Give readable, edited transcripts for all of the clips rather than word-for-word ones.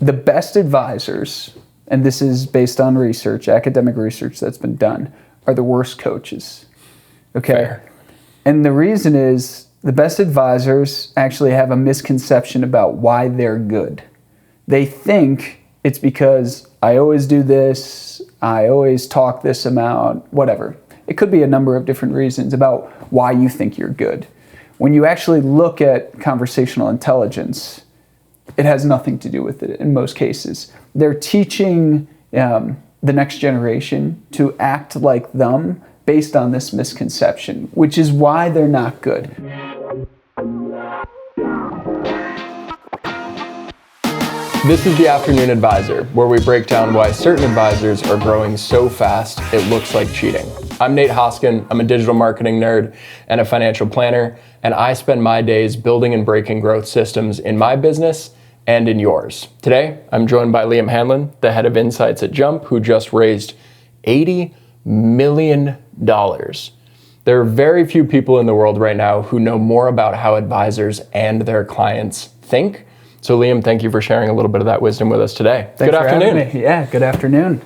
the best advisors, and this is based on research, academic research that's been done, are the worst coaches. Okay? Fair. And the reason is the best advisors actually have a misconception about why they're good. They think it's because I always do this, I always talk this amount, whatever. It could be a number of different reasons about why you think you're good. When you actually look at conversational intelligence, it has nothing to do with it in most cases. They're teaching the next generation to act like them based on this misconception, which is why they're not good. This is the Afternoon Advisor, where we break down why certain advisors are growing so fast it looks like cheating. I'm Nate Hoskin. I'm a digital marketing nerd and a financial planner, and I spend my days building and breaking growth systems in my business and in yours. Today, I'm joined by Liam Hanlon, the head of insights at Jump, who just raised $80 million. There are very few people in the world right now who know more about how advisors and their clients think. So Liam, thank you for sharing a little bit of that wisdom with us today. Thanks for having me. Yeah, good afternoon.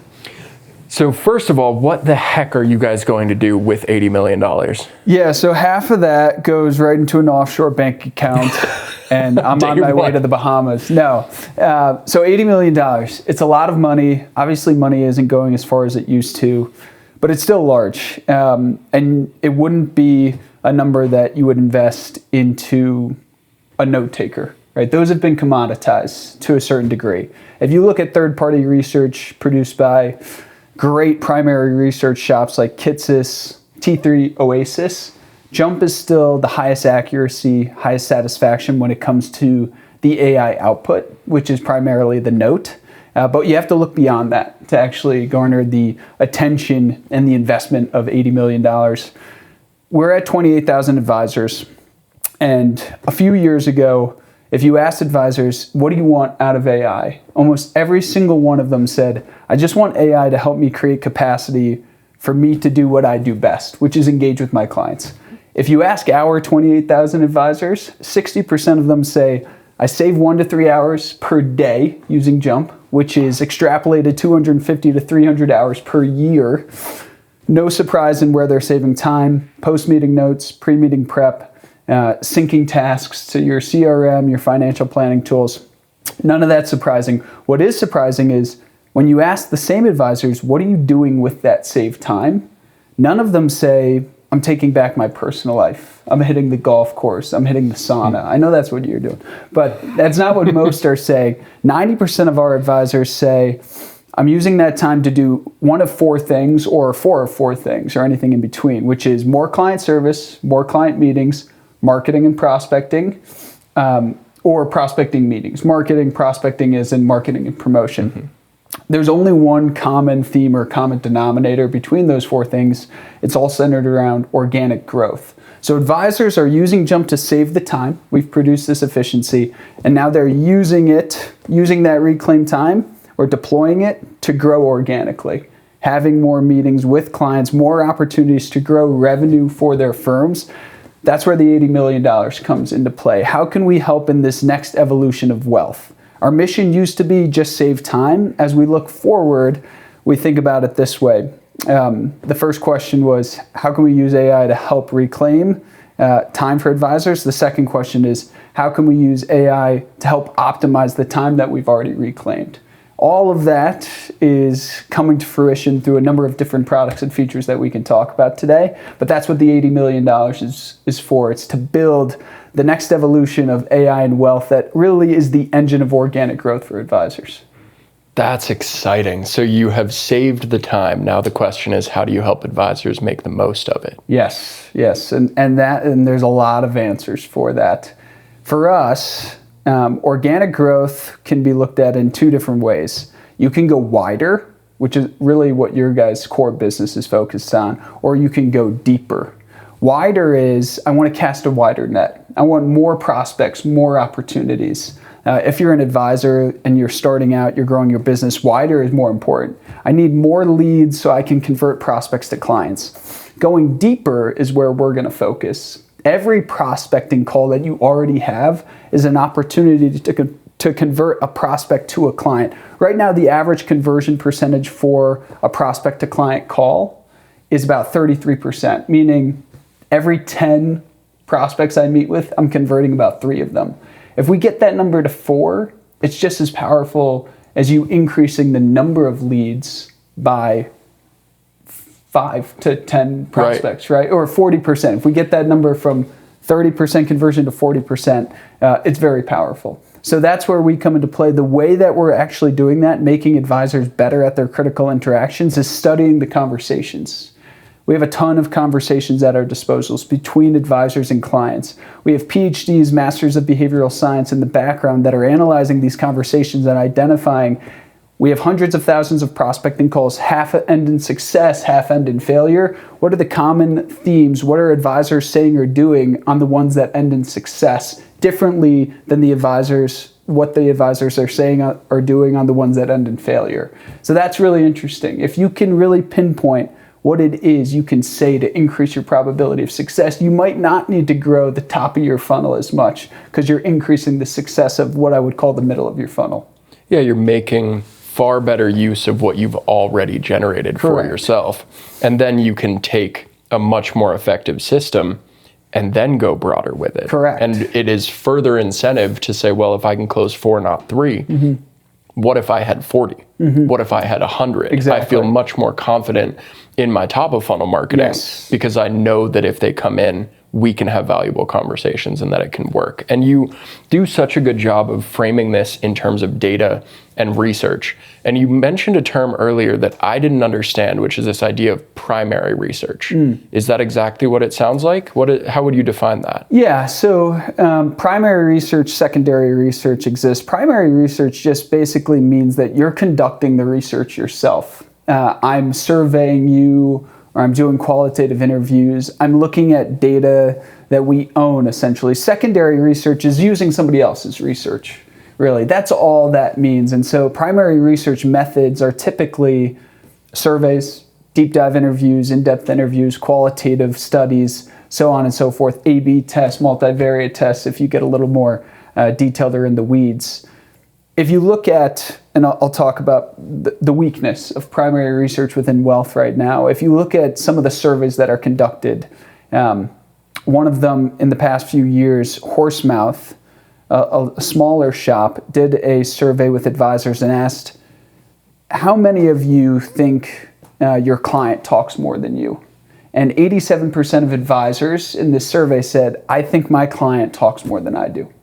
So first of all, what the heck are you guys going to do with $80 million? Yeah, so half of that goes right into an offshore bank account, and I'm on my way to the Bahamas. No, so $80 million, it's a lot of money. Obviously, money isn't going as far as it used to, but it's still large. And it wouldn't be a number that you would invest into a note taker. Right, those have been commoditized to a certain degree. If you look at third-party research produced by great primary research shops like Kitsis, T3 Oasis, Jump is still the highest accuracy, highest satisfaction when it comes to the AI output, which is primarily the note. But you have to look beyond that to actually garner the attention and the investment of $80 million. We're at 28,000 advisors, and a few years ago, if you asked advisors, what do you want out of AI? Almost every single one of them said, I just want AI to help me create capacity for me to do what I do best, which is engage with my clients. If you ask our 28,000 advisors, 60% of them say, I save 1 to 3 hours per day using Jump, which is extrapolated 250 to 300 hours per year. No surprise in where they're saving time, post-meeting notes, pre-meeting prep, syncing tasks to your CRM, your financial planning tools. None of that's surprising. What is surprising is when you ask the same advisors, what are you doing with that saved time? None of them say, I'm taking back my personal life. I'm hitting the golf course. I'm hitting the sauna. I know that's what you're doing, but that's not what most are saying. 90% of our advisors say, I'm using that time to do one of 4 things or 4 of 4 things or anything in between, which is more client service, more client meetings, marketing and prospecting, or prospecting meetings. Marketing, prospecting is in marketing and promotion. Mm-hmm. There's only one common theme or common denominator between those 4 things. It's all centered around organic growth. So advisors are using Jump to save the time. We've produced this efficiency, and now they're using that reclaimed time or deploying it to grow organically. Having more meetings with clients, more opportunities to grow revenue for their firms. That's where the $80 million comes into play. How can we help in this next evolution of wealth? Our mission used to be just save time. As we look forward, we think about it this way. The first question was, how can we use AI to help reclaim time for advisors? The second question is, how can we use AI to help optimize the time that we've already reclaimed? All of that is coming to fruition through a number of different products and features that we can talk about today. But that's what the $80 million is for. It's to build the next evolution of AI and wealth that really is the engine of organic growth for advisors. That's exciting. So you have saved the time. Now the question is, how do you help advisors make the most of it? Yes. And there's a lot of answers for that. For us, organic growth can be looked at in 2 different ways. You can go wider, which is really what your guys' core business is focused on, or you can go deeper. Wider is, I want to cast a wider net. I want more prospects, more opportunities. If you're an advisor and you're starting out, you're growing your business, wider is more important. I need more leads so I can convert prospects to clients. Going deeper is where we're going to focus. Every prospecting call that you already have is an opportunity to to convert a prospect to a client. Right now, the average conversion percentage for a prospect to client call is about 33%, meaning every 10 prospects I meet with, I'm converting about 3 of them. If we get that number to 4, it's just as powerful as you increasing the number of leads by 5 to 10 prospects, right? Or 40%. If we get that number from 30% conversion to 40%, it's very powerful. So that's where we come into play. The way that we're actually doing that, making advisors better at their critical interactions, is studying the conversations. We have a ton of conversations at our disposals between advisors and clients. We have PhDs, Masters of Behavioral Science in the background that are analyzing these conversations and identifying. We have hundreds of thousands of prospecting calls, half end in success, half end in failure. What are the common themes? What are advisors saying or doing on the ones that end in success differently than what the advisors are saying or doing on the ones that end in failure? So that's really interesting. If you can really pinpoint what it is you can say to increase your probability of success, you might not need to grow the top of your funnel as much because you're increasing the success of what I would call the middle of your funnel. Yeah, you're making far better use of what you've already generated for yourself. And then you can take a much more effective system and then go broader with it. Correct. And it is further incentive to say, well, if I can close 4, not 3, what if I had 40? What if I had 100? Exactly. I feel much more confident in my top of funnel marketing because I know that if they come in, we can have valuable conversations and that it can work. And you do such a good job of framing this in terms of data and research. And you mentioned a term earlier that I didn't understand, which is this idea of primary research. Is that exactly what it sounds like? How would you define that? Yeah, so primary research, secondary research exists. Primary research just basically means that you're conducting the research yourself. I'm surveying you, or I'm doing qualitative interviews. I'm looking at data that we own, essentially. Secondary research is using somebody else's research, really. That's all that means. And so primary research methods are typically surveys, deep dive interviews, in-depth interviews, qualitative studies, so on and so forth, A/B tests, multivariate tests, if you get a little more detailed or in the weeds. If you look at, and I'll talk about the weakness of primary research within wealth right now. If you look at some of the surveys that are conducted, one of them in the past few years, Horsemouth, a smaller shop, did a survey with advisors and asked, how many of you think your client talks more than you? And 87% of advisors in this survey said, I think my client talks more than I do.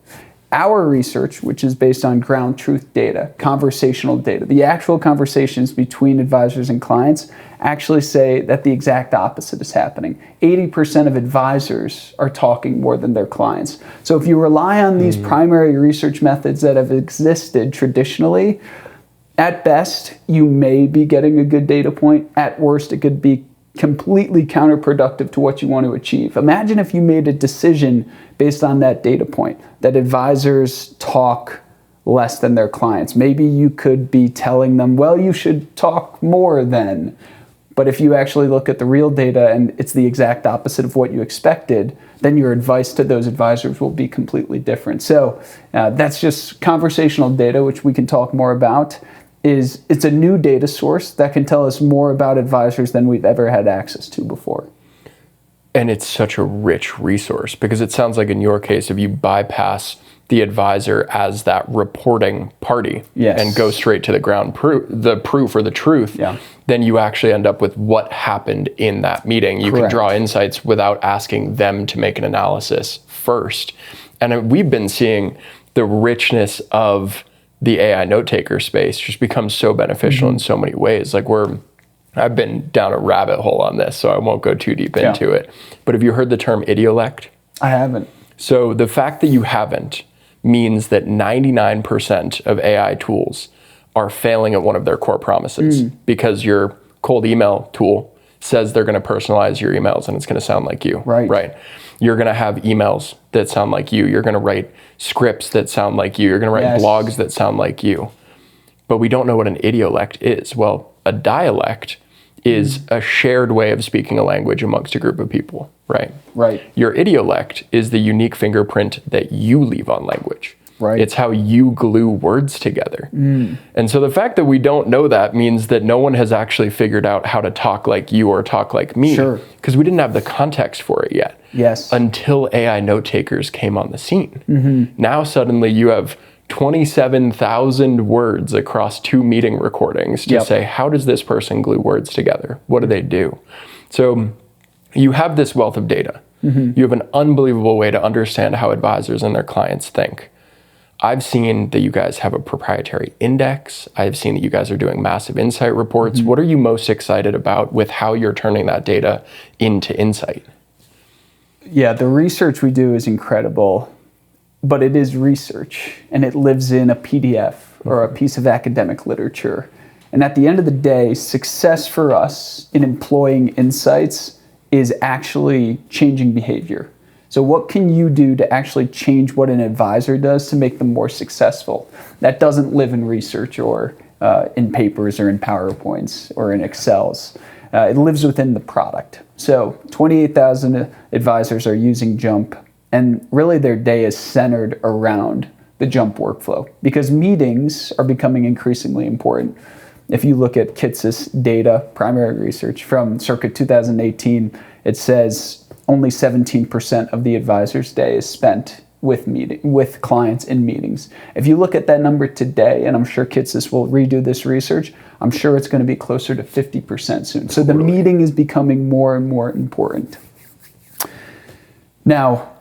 Our research, which is based on ground truth data, conversational data, the actual conversations between advisors and clients actually say that the exact opposite is happening. 80% of advisors are talking more than their clients. So if you rely on these primary research methods that have existed traditionally, at best, you may be getting a good data point. At worst, it could be completely counterproductive to what you want to achieve. Imagine if you made a decision based on that data point, that advisors talk less than their clients. Maybe you could be telling them, well, you should talk more then. But if you actually look at the real data and it's the exact opposite of what you expected, then your advice to those advisors will be completely different. So that's just conversational data, which we can talk more about. It's a new data source that can tell us more about advisors than we've ever had access to before. And it's such a rich resource because it sounds like in your case, if you bypass the advisor as that reporting party and go straight to the ground proof or the truth, then you actually end up with what happened in that meeting. You can draw insights without asking them to make an analysis first. And we've been seeing the richness of the AI note taker space just becomes so beneficial in so many ways. Like I've been down a rabbit hole on this, so I won't go too deep into it. But have you heard the term idiolect? I haven't. So the fact that you haven't means that 99% of AI tools are failing at one of their core promises because your cold email tool says they're going to personalize your emails and it's going to sound like you. Right. You're going to have emails that sound like you. You're going to write scripts that sound like you. You're going to write blogs that sound like you. But we don't know what an idiolect is. Well, a dialect is a shared way of speaking a language amongst a group of people, right? Right. Your idiolect is the unique fingerprint that you leave on language. Right. It's how you glue words together. And so the fact that we don't know that means that no one has actually figured out how to talk like you or talk like me. Sure. Because we didn't have the context for it yet. Yes. Until AI note takers came on the scene. Now suddenly you have 27,000 words across 2 meeting recordings to say, how does this person glue words together? What do they do? So you have this wealth of data. You have an unbelievable way to understand how advisors and their clients think. I've seen that you guys have a proprietary index. I've seen that you guys are doing massive insight reports. What are you most excited about with how you're turning that data into insight? Yeah, the research we do is incredible, but it is research and it lives in a PDF or a piece of academic literature. And at the end of the day, success for us in employing insights is actually changing behavior. So what can you do to actually change what an advisor does to make them more successful? That doesn't live in research or in papers or in PowerPoints or in Excels. It lives within the product. So 28,000 advisors are using Jump, and really their day is centered around the Jump workflow because meetings are becoming increasingly important. If you look at Kits's data, primary research from circa 2018, it says only 17% of the advisor's day is spent with clients in meetings. If you look at that number today, and I'm sure Kitsis will redo this research, I'm sure it's going to be closer to 50% soon. So the meeting is becoming more and more important. Now,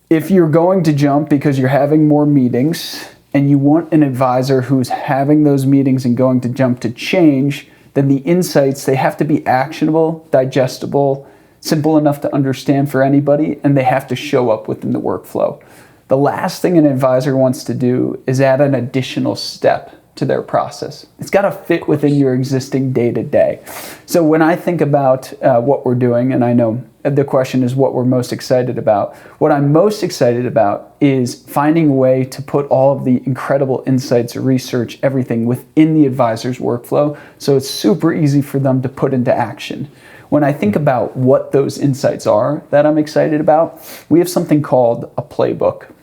if you're going to Jump because you're having more meetings, and you want an advisor who's having those meetings and going to Jump to change, then the insights, they have to be actionable, digestible, simple enough to understand for anybody, and they have to show up within the workflow. The last thing an advisor wants to do is add an additional step to their process. It's got to fit within your existing day-to-day. So when I think about what we're doing, and I know the question is what we're most excited about, what I'm most excited about is finding a way to put all of the incredible insights, research, everything within the advisor's workflow so it's super easy for them to put into action. When I think about what those insights are that I'm excited about, we have something called a playbook.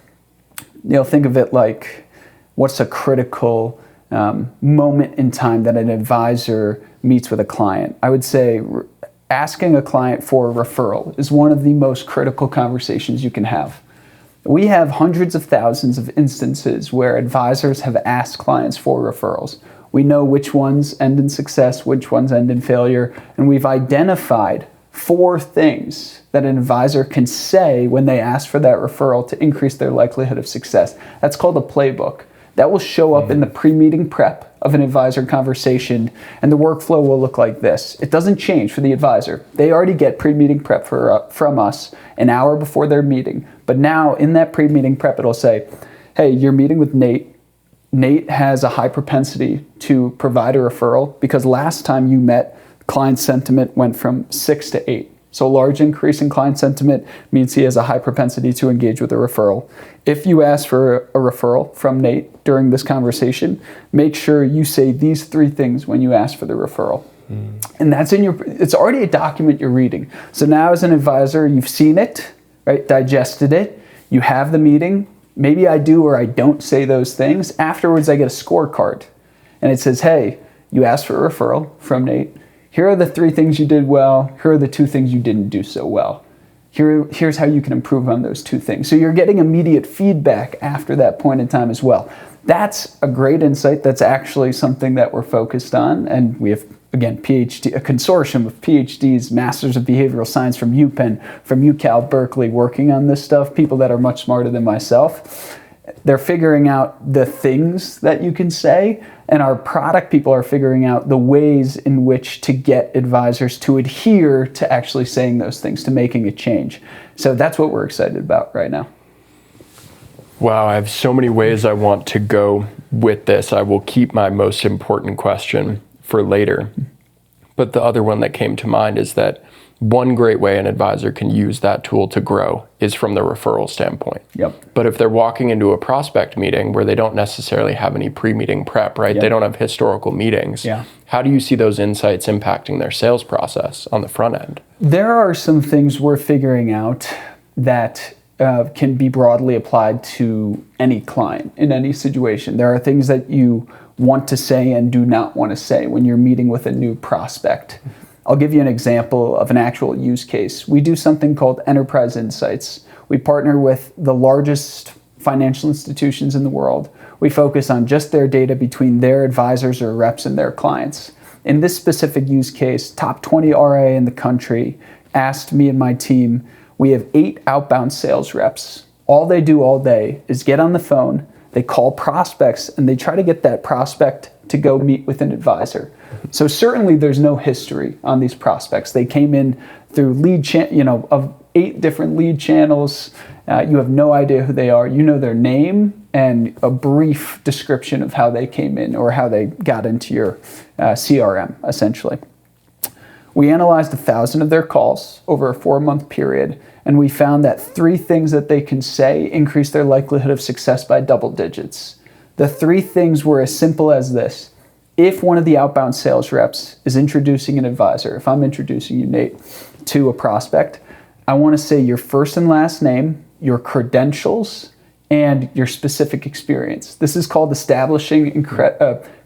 Think of it like what's a critical moment in time that an advisor meets with a client. I would say asking a client for a referral is one of the most critical conversations you can have. We have hundreds of thousands of instances where advisors have asked clients for referrals. We know which ones end in success, which ones end in failure, and we've identified 4 things that an advisor can say when they ask for that referral to increase their likelihood of success. That's called a playbook. That will show up in the pre-meeting prep of an advisor conversation, and the workflow will look like this. It doesn't change for the advisor. They already get pre-meeting prep from us an hour before their meeting, but now in that pre-meeting prep, it'll say, hey, you're meeting with Nate. Nate has a high propensity to provide a referral because last time you met, client sentiment went from 6 to 8. So a large increase in client sentiment means he has a high propensity to engage with a referral. If you ask for a referral from Nate during this conversation, make sure you say these 3 things when you ask for the referral. And that's it's already a document you're reading. So now as an advisor, you've seen it, right? Digested it. You have the meeting. Maybe I do or I don't say those things. Afterwards, I get a scorecard. And it says, hey, you asked for a referral from Nate. Here are the 3 things you did well. Here are the 2 things you didn't do so well. Here's how you can improve on those 2 things. So you're getting immediate feedback after that point in time as well. That's a great insight. That's actually something that we're focused on. And we have, again, a consortium of PhDs, Masters of Behavioral Science from UPenn, from UCal, Berkeley, working on this stuff, people that are much smarter than myself. They're figuring out the things that you can say, and our product people are figuring out the ways in which to get advisors to adhere to actually saying those things, to making a change. So that's what we're excited about right now. Wow, I have so many ways I want to go with this. I will keep my most important question for later. But the other one that came to mind is that one great way an advisor can use that tool to grow is from the referral standpoint. Yep. But if they're walking into a prospect meeting where they don't necessarily have any pre-meeting prep, right? Yep. They don't have historical meetings. Yeah. How do you see those insights impacting their sales process on the front end? There are some things we're figuring out that can be broadly applied to any client in any situation. There are things that you want to say and do not want to say when you're meeting with a new prospect. I'll give you an example of an actual use case. We do something called Enterprise Insights. We partner with the largest financial institutions in the world. We focus on just their data between their advisors or reps and their clients. In this specific use case, top 20 RIA in the country asked me and my team, we have 8 outbound sales reps. All they do all day is get on the phone, they call prospects, and they try to get that prospect to go meet with an advisor. So certainly there's no history on these prospects. They came in through of 8 different lead channels. You have no idea who they are. You know their name and a brief description of how they came in or how they got into your CRM, essentially. We analyzed 1,000 of their calls over a 4-month period, and we found that 3 things that they can say increase their likelihood of success by double digits. The 3 things were as simple as this. If one of the outbound sales reps is introducing an advisor, if I'm introducing you, Nate, to a prospect, I want to say your first and last name, your credentials, and your specific experience. This is called establishing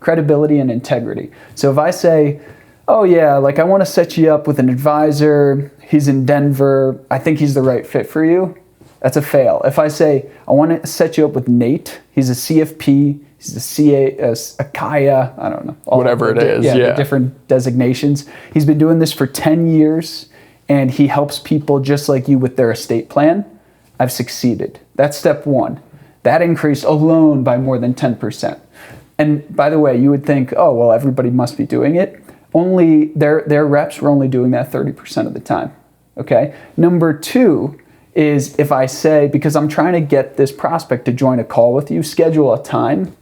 credibility and integrity. So if I say, oh yeah, I want to set you up with an advisor, he's in Denver, I think he's the right fit for you, that's a fail. If I say, I want to set you up with Nate, he's a CFP, he's a Kaya, I don't know. Whatever it is, yeah. The different designations. He's been doing this for 10 years, and he helps people just like you with their estate plan. I've succeeded. That's step 1. That increased alone by more than 10%. And by the way, you would think, oh, well, everybody must be doing it. Only their reps were only doing that 30% of the time, okay? Number 2 is if I say, because I'm trying to get this prospect to join a call with you, schedule a time.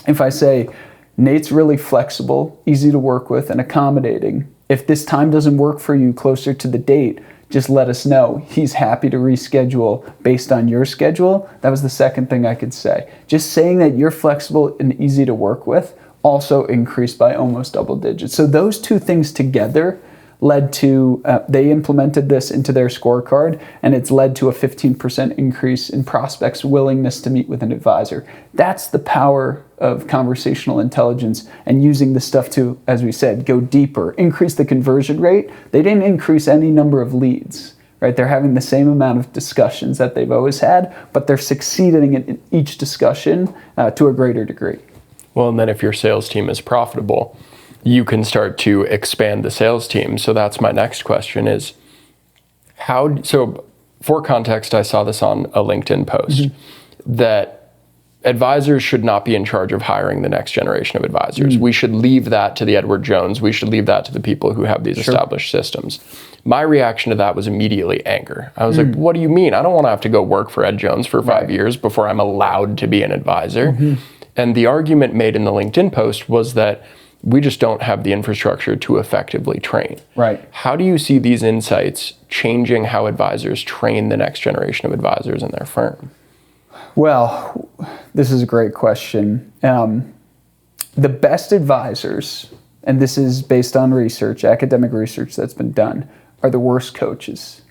If I say, Nate's really flexible, easy to work with, and accommodating. If this time doesn't work for you closer to the date, just let us know. He's happy to reschedule based on your schedule. That was the second thing I could say. Just saying that you're flexible and easy to work with also increased by almost double digits. So those 2 things together led to, they implemented this into their scorecard, and it's led to a 15% increase in prospects' willingness to meet with an advisor. That's the power of conversational intelligence and using this stuff to, as we said, go deeper, increase the conversion rate. They didn't increase any number of leads, right? They're having the same amount of discussions that they've always had, but they're succeeding in each discussion to a greater degree. Well, and then if your sales team is profitable, you can start to expand the sales team. So that's my next question is, so for context, I saw this on a LinkedIn post that advisors should not be in charge of hiring the next generation of advisors. We should leave that to the Edward Jones. We should leave that to the people who have these established systems. My reaction to that was immediately anger. I was like, what do you mean? I don't want to have to go work for Ed Jones for 5 years before I'm allowed to be an advisor. And the argument made in the LinkedIn post was that we just don't have the infrastructure to effectively train. Right. How do you see these insights changing how advisors train the next generation of advisors in their firm? Well, this is a great question. The best advisors, and this is based on research, academic research that's been done, are the worst coaches.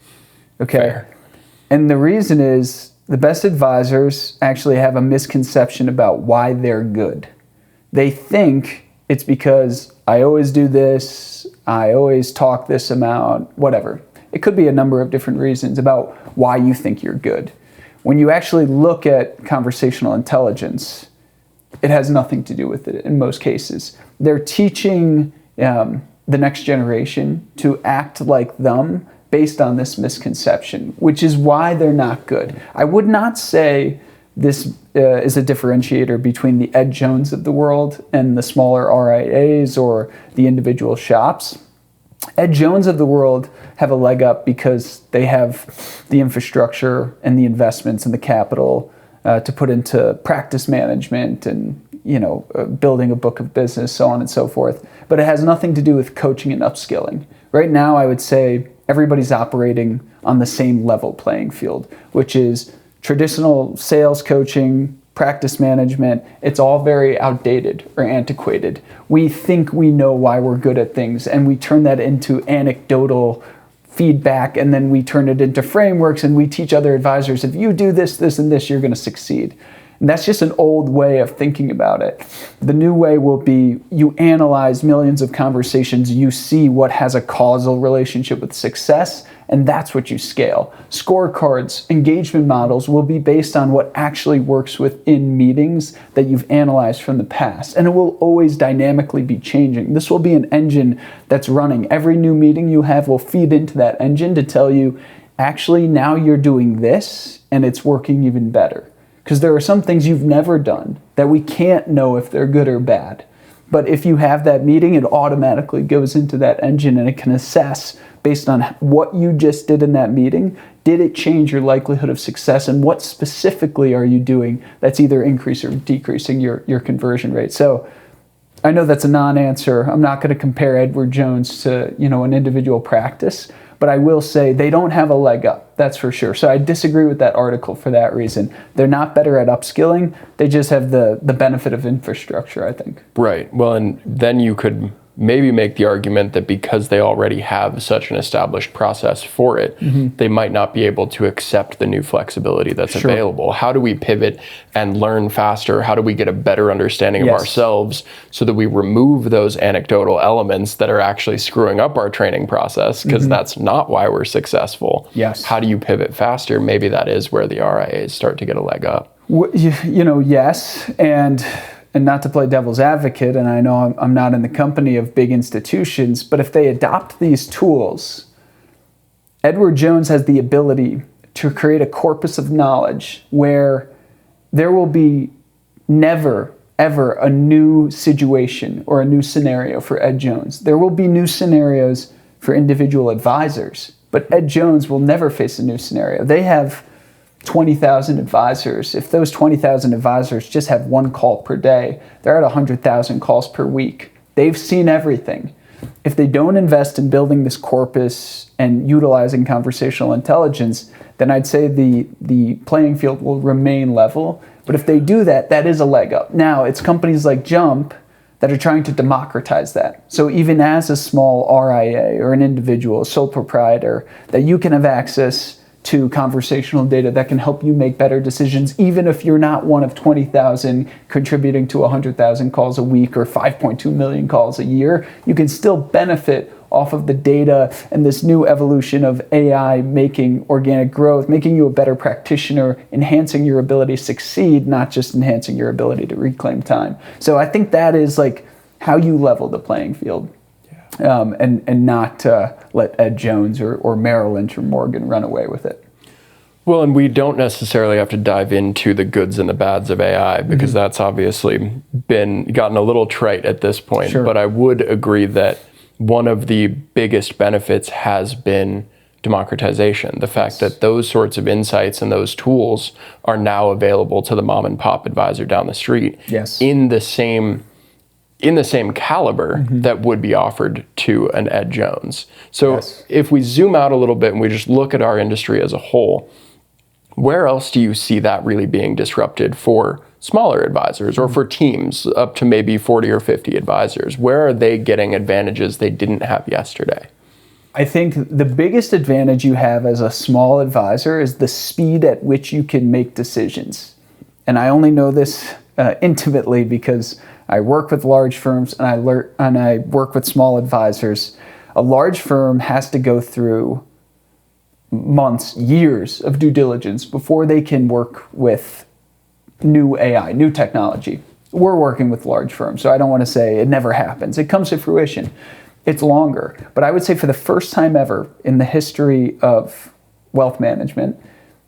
Okay. Fair. And the reason is the best advisors actually have a misconception about why they're good. They think it's because I always do this, I always talk this amount, whatever. It could be a number of different reasons about why you think you're good. When you actually look at conversational intelligence, it has nothing to do with it in most cases. They're teaching the next generation to act like them based on this misconception, which is why they're not good. I would not say this is a differentiator between the Ed Jones of the world and the smaller RIAs or the individual shops. Ed Jones of the world have a leg up because they have the infrastructure and the investments and the capital to put into practice management and building a book of business, so on and so forth. But it has nothing to do with coaching and upskilling. Right now, I would say everybody's operating on the same level playing field, which is traditional sales coaching, practice management. It's all very outdated or antiquated. We think we know why we're good at things, and we turn that into anecdotal feedback, and then we turn it into frameworks, and we teach other advisors, if you do this, this, and this, you're going to succeed. And that's just an old way of thinking about it. The new way will be you analyze millions of conversations, you see what has a causal relationship with success, and that's what you scale. Scorecards, engagement models will be based on what actually works within meetings that you've analyzed from the past, and it will always dynamically be changing. This will be an engine that's running. Every new meeting you have will feed into that engine to tell you, actually, now you're doing this, and it's working even better. Because there are some things you've never done that we can't know if they're good or bad. But if you have that meeting, it automatically goes into that engine and it can assess based on what you just did in that meeting. Did it change your likelihood of success? And what specifically are you doing that's either increasing or decreasing your conversion rate? So I know that's a non-answer. I'm not going to compare Edward Jones to, an individual practice. But I will say they don't have a leg up, that's for sure. So I disagree with that article for that reason. They're not better at upskilling. They just have the benefit of infrastructure, I think. Right. Well, and then you could maybe make the argument that because they already have such an established process for it, they might not be able to accept the new flexibility that's available. How do we pivot and learn faster? How do we get a better understanding of ourselves so that we remove those anecdotal elements that are actually screwing up our training process? Because that's not why we're successful. Yes. How do you pivot faster? Maybe that is where the RIAs start to get a leg up. Yes. And not to play devil's advocate, and I know I'm not in the company of big institutions, but if they adopt these tools, Edward Jones has the ability to create a corpus of knowledge where there will be never, ever a new situation or a new scenario for Ed Jones. There will be new scenarios for individual advisors, but Ed Jones will never face a new scenario. They have 20,000 advisors. If those 20,000 advisors just have one call per day, they're at 100,000 calls per week. They've seen everything. If they don't invest in building this corpus and utilizing conversational intelligence, then I'd say the playing field will remain level. But if they do that, that is a leg up. Now, it's companies like Jump that are trying to democratize that. So even as a small RIA or an individual, a sole proprietor, that you can have access to conversational data that can help you make better decisions, even if you're not one of 20,000 contributing to 100,000 calls a week or 5.2 million calls a year. You can still benefit off of the data and this new evolution of AI making organic growth, making you a better practitioner, enhancing your ability to succeed, not just enhancing your ability to reclaim time. So I think that is like how you level the playing field. And not let Ed Jones or Merrill Lynch or Morgan run away with it. Well, and we don't necessarily have to dive into the goods and the bads of AI because that's obviously gotten a little trite at this point. Sure. But I would agree that one of the biggest benefits has been democratization. The fact that those sorts of insights and those tools are now available to the mom and pop advisor down the street in the same caliber that would be offered to an Ed Jones. So if we zoom out a little bit and we just look at our industry as a whole, where else do you see that really being disrupted for smaller advisors or for teams up to maybe 40 or 50 advisors? Where are they getting advantages they didn't have yesterday? I think the biggest advantage you have as a small advisor is the speed at which you can make decisions. And I only know this intimately because I work with large firms and I work with small advisors. A large firm has to go through months, years of due diligence before they can work with new AI, new technology. We're working with large firms, so I don't want to say it never happens. It comes to fruition. It's longer. But I would say for the first time ever in the history of wealth management,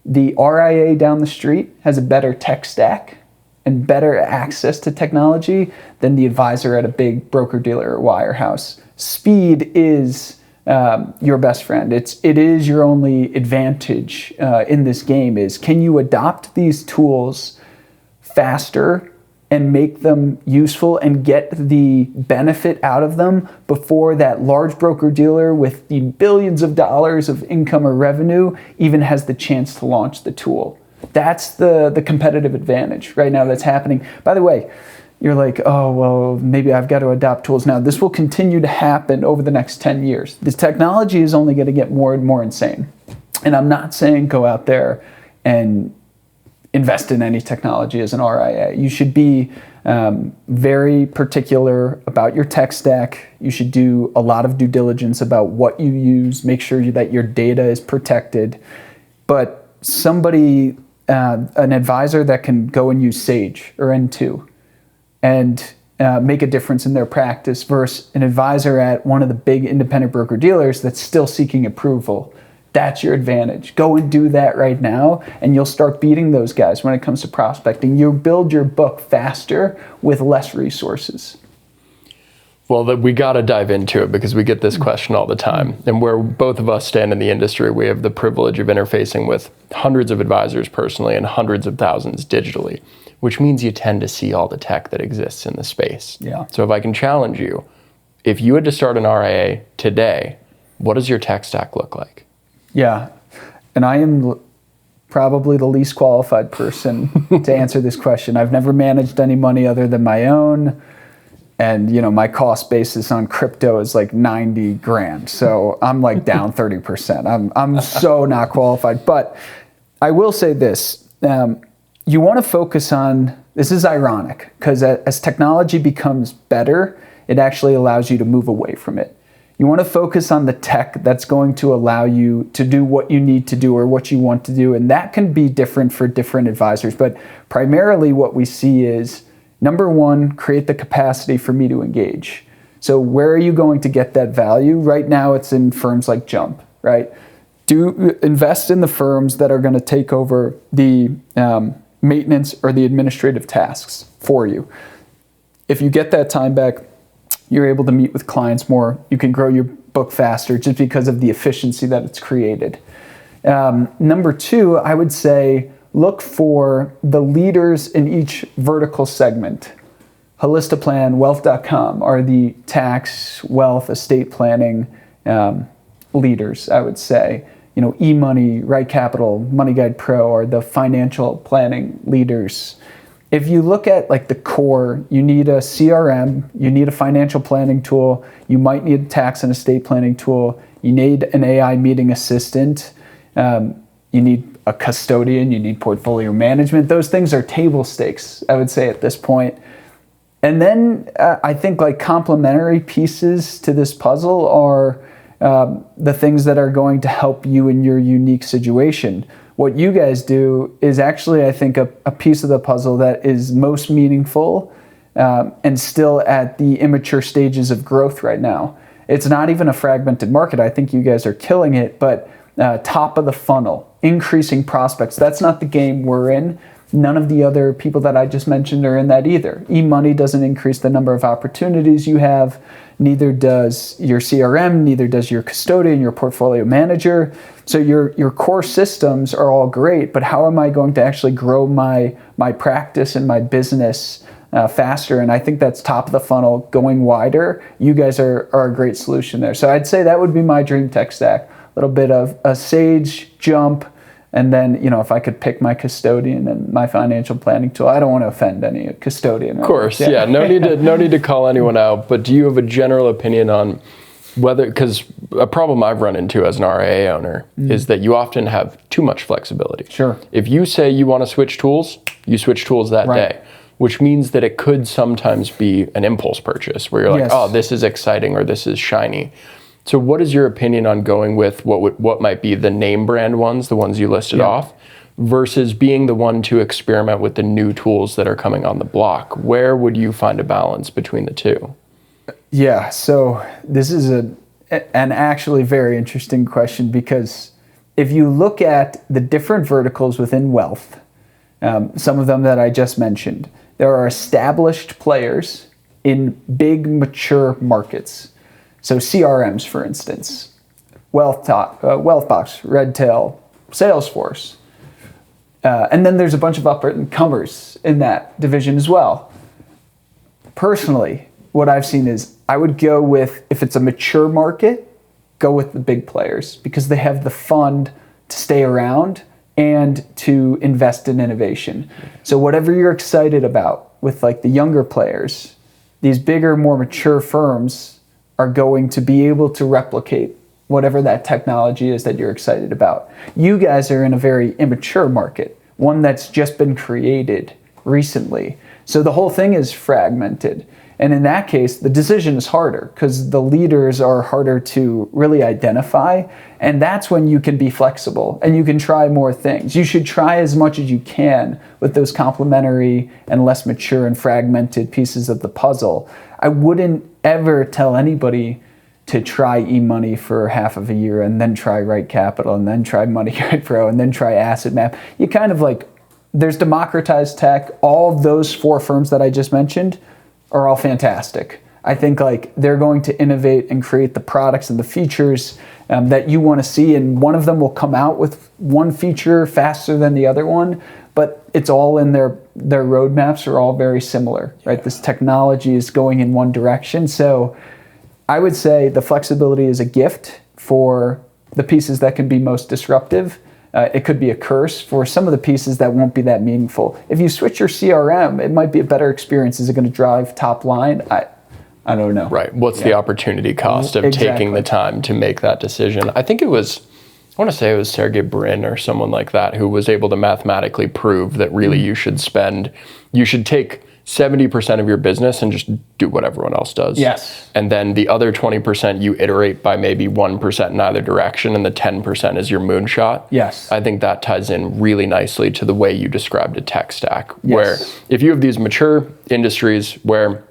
the RIA down the street has a better tech stack and better access to technology than the advisor at a big broker-dealer or wirehouse. Speed is your best friend. It is your only advantage in this game is, can you adopt these tools faster and make them useful and get the benefit out of them before that large broker-dealer with the billions of dollars of income or revenue even has the chance to launch the tool. That's the competitive advantage right now that's happening. By the way, you're like, oh, well, maybe I've got to adopt tools now. This will continue to happen over the next 10 years. This technology is only going to get more and more insane. And I'm not saying go out there and invest in any technology as an RIA. You should be very particular about your tech stack. You should do a lot of due diligence about what you use, make sure that your data is protected. But somebody, an advisor that can go and use Sage or N2 and make a difference in their practice versus an advisor at one of the big independent broker-dealers that's still seeking approval. That's your advantage. Go and do that right now, and you'll start beating those guys when it comes to prospecting. You'll build your book faster with less resources. Well, we got to dive into it because we get this question all the time. And where both of us stand in the industry, we have the privilege of interfacing with hundreds of advisors personally and hundreds of thousands digitally, which means you tend to see all the tech that exists in the space. Yeah. So if I can challenge you, if you had to start an RIA today, what does your tech stack look like? Yeah, and I am probably the least qualified person to answer this question. I've never managed any money other than my own, and my cost basis on crypto is like 90 grand. So I'm like down 30%. I'm so not qualified. But I will say this: you want to focus on. This is ironic because as technology becomes better, it actually allows you to move away from it. You want to focus on the tech that's going to allow you to do what you need to do or what you want to do. And that can be different for different advisors. But primarily what we see is, number one, create the capacity for me to engage. So where are you going to get that value? Right now it's in firms like Jump, right? Invest in the firms that are going to take over the maintenance or the administrative tasks for you. If you get that time back, you're able to meet with clients more. You can grow your book faster just because of the efficiency that it's created. Number two, I would say look for the leaders in each vertical segment. Holistaplan, Wealth.com are the tax, wealth, estate planning leaders, I would say. eMoney, Right Capital, Money Guide Pro are the financial planning leaders. If you look at like the core, you need a CRM, you need a financial planning tool, you might need a tax and estate planning tool, you need an AI meeting assistant, you need a custodian, you need portfolio management. Those things are table stakes, I would say, at this point. And then I think like complementary pieces to this puzzle are the things that are going to help you in your unique situation. What you guys do is actually, I think, a piece of the puzzle that is most meaningful and still at the immature stages of growth right now. It's not even a fragmented market. I think you guys are killing it, but top of the funnel, increasing prospects, that's not the game we're in. None of the other people that I just mentioned are in that either. eMoney doesn't increase the number of opportunities you have. Neither does your CRM, neither does your custodian, your portfolio manager. So your core systems are all great, but how am I going to actually grow my practice and my business faster? And I think that's top of the funnel, going wider. You guys are a great solution there. So I'd say that would be my dream tech stack. A little bit of a Sage, Jump, and then, if I could pick my custodian and my financial planning tool. I don't want to offend any custodian. Of course, yeah. No need to call anyone out. But do you have a general opinion on whether, because a problem I've run into as an RIA owner is that you often have too much flexibility. Sure. If you say you want to switch tools, you switch tools that day, which means that it could sometimes be an impulse purchase where you're like, oh, this is exciting or this is shiny. So what is your opinion on going with what might be the name brand ones, the ones you listed off, versus being the one to experiment with the new tools that are coming on the block? Where would you find a balance between the two? Yeah, so this is an actually very interesting question, because if you look at the different verticals within wealth, some of them that I just mentioned, there are established players in big mature markets. So CRMs, for instance, Wealthbox, Redtail, Salesforce. And then there's a bunch of up-and-comers in that division as well. Personally, what I've seen is I would go with, if it's a mature market, go with the big players because they have the fund to stay around and to invest in innovation. So whatever you're excited about, with like the younger players, these bigger, more mature firms are going to be able to replicate whatever that technology is that you're excited about. You guys are in a very immature market, one that's just been created recently. So the whole thing is fragmented. And in that case, the decision is harder because the leaders are harder to really identify. And that's when you can be flexible and you can try more things. You should try as much as you can with those complementary and less mature and fragmented pieces of the puzzle. I wouldn't ever tell anybody to try eMoney for half of a year and then try Right Capital and then try MoneyGuide Pro and then try Asset Map. You kind of like, there's democratized tech. All of those 4 firms that I just mentioned are all fantastic. I think like they're going to innovate and create the products and the features that you want to see, and one of them will come out with one feature faster than the other one, but it's all in their roadmaps are all very similar, right? This technology is going in one direction. So I would say the flexibility is a gift for the pieces that can be most disruptive. It could be a curse for some of the pieces that won't be that meaningful. If you switch your CRM, it might be a better experience. Is it going to drive top line? I don't know. Right. What's the opportunity cost of taking the time to make that decision? I think I want to say it was Sergey Brin or someone like that who was able to mathematically prove that really you should take 70% of your business and just do what everyone else does. Yes. And then the other 20% you iterate by maybe 1% in either direction, and the 10% is your moonshot. Yes. I think that ties in really nicely to the way you described a tech stack, Yes. where if you have these mature industries, where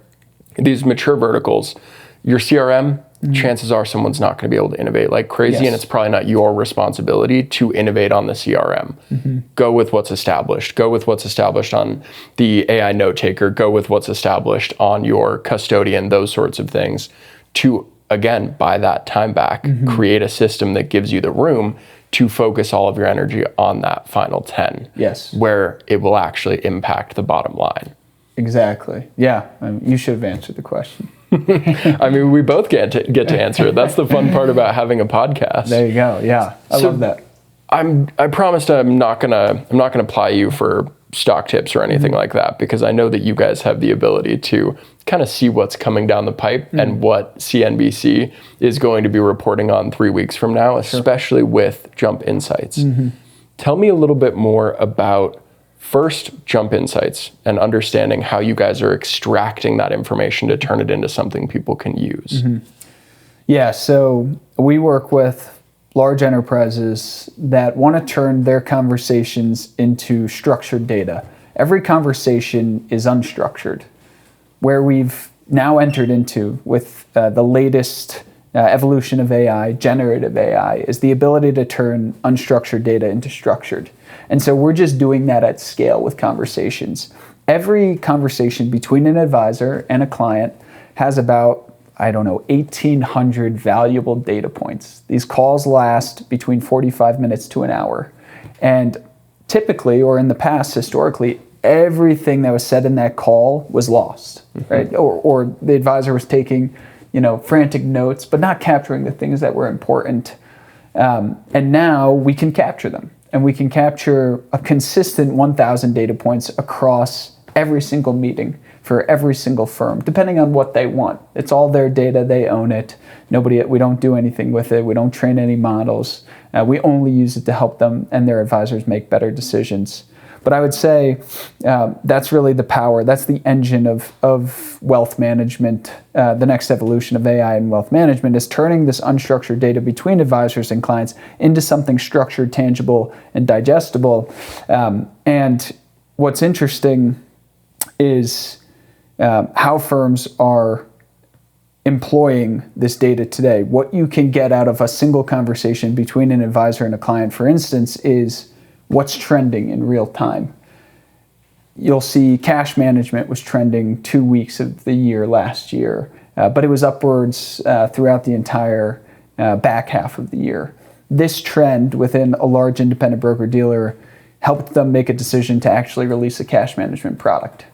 these mature verticals, your CRM, chances are someone's not going to be able to innovate like crazy, Yes. and it's probably not your responsibility to innovate on the CRM. Go with what's established. Go with what's established on the AI note taker. Go with what's established on your custodian, those sorts of things, to, again, buy that time back, create a system that gives you the room to focus all of your energy on that final 10, Yes. where it will actually impact the bottom line. Exactly. Yeah. You should have answered the question. I mean, we both get to answer it. That's the fun part about having a podcast. There you go. Yeah. I love that. I promised I'm not gonna ply you for stock tips or anything like that, because I know that you guys have the ability to kind of see what's coming down the pipe and what CNBC is going to be reporting on 3 weeks from now, especially with Jump Insights. Tell me a little bit more about first Jump Insights and understanding how you guys are extracting that information to turn it into something people can use. Yeah, so we work with large enterprises that want to turn their conversations into structured data. Every conversation is unstructured. Where we've now entered into with the latest evolution of AI, generative AI, is the ability to turn unstructured data into structured. And so we're just doing that at scale with conversations. Every conversation between an advisor and a client has about, 1,800 valuable data points. These calls last between 45 minutes to an hour. And typically, or in the past, historically, everything that was said in that call was lost, right? Or the advisor was taking, frantic notes, but not capturing the things that were important. And now we can capture them. And we can capture a consistent 1,000 data points across every single meeting for every single firm, depending on what they want. It's all their data, they own it. We don't do anything with it. We don't train any models. We only use it to help them and their advisors make better decisions. But I would say that's really the power. That's the engine of wealth management. The next evolution of AI and wealth management is turning this unstructured data between advisors and clients into something structured, tangible, and digestible. And what's interesting is how firms are employing this data today. What you can get out of a single conversation between an advisor and a client, for instance, is what's trending in real time. You'll see cash management was trending 2 weeks of the year last year, but it was upwards throughout the entire back half of the year. This trend within a large independent broker-dealer helped them make a decision to actually release a cash management product.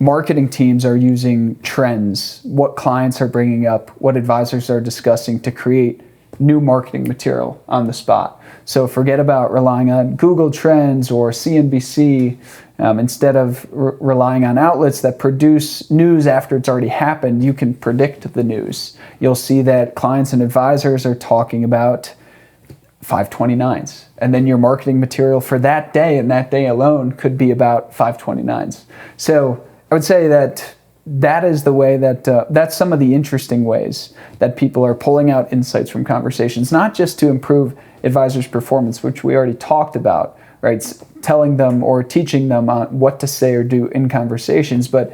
Marketing teams are using trends, what clients are bringing up, what advisors are discussing to create new marketing material on the spot. So forget about relying on Google Trends or CNBC. Instead of relying on outlets that produce news after it's already happened, you can predict the news. You'll see that clients and advisors are talking about 529s. And then your marketing material for that day and that day alone could be about 529s. So I would say that is the way that's some of the interesting ways that people are pulling out insights from conversations, not just to improve advisors' performance, which we already talked about, right? Telling them or teaching them on what to say or do in conversations, but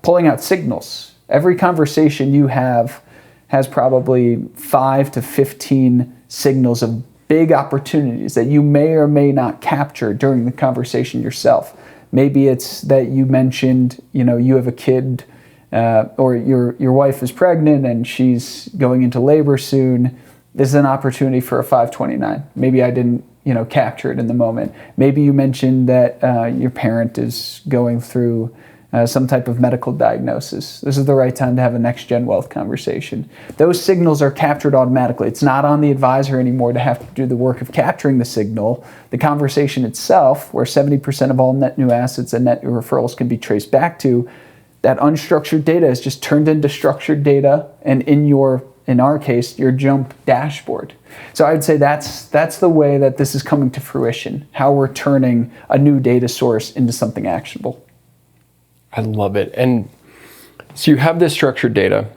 pulling out signals. Every conversation you have has probably 5 to 15 signals of big opportunities that you may or may not capture during the conversation yourself. Maybe it's that you mentioned, you have a kid or your wife is pregnant and she's going into labor soon. This is an opportunity for a 529. Maybe I didn't, capture it in the moment. Maybe you mentioned that your parent is going through some type of medical diagnosis. This is the right time to have a next-gen wealth conversation. Those signals are captured automatically. It's not on the advisor anymore to have to do the work of capturing the signal. The conversation itself, where 70% of all net new assets and net new referrals can be traced back to, that unstructured data is just turned into structured data, and in our case, your Jump dashboard. So I'd say that's the way that this is coming to fruition, how we're turning a new data source into something actionable. I love it. And so you have this structured data,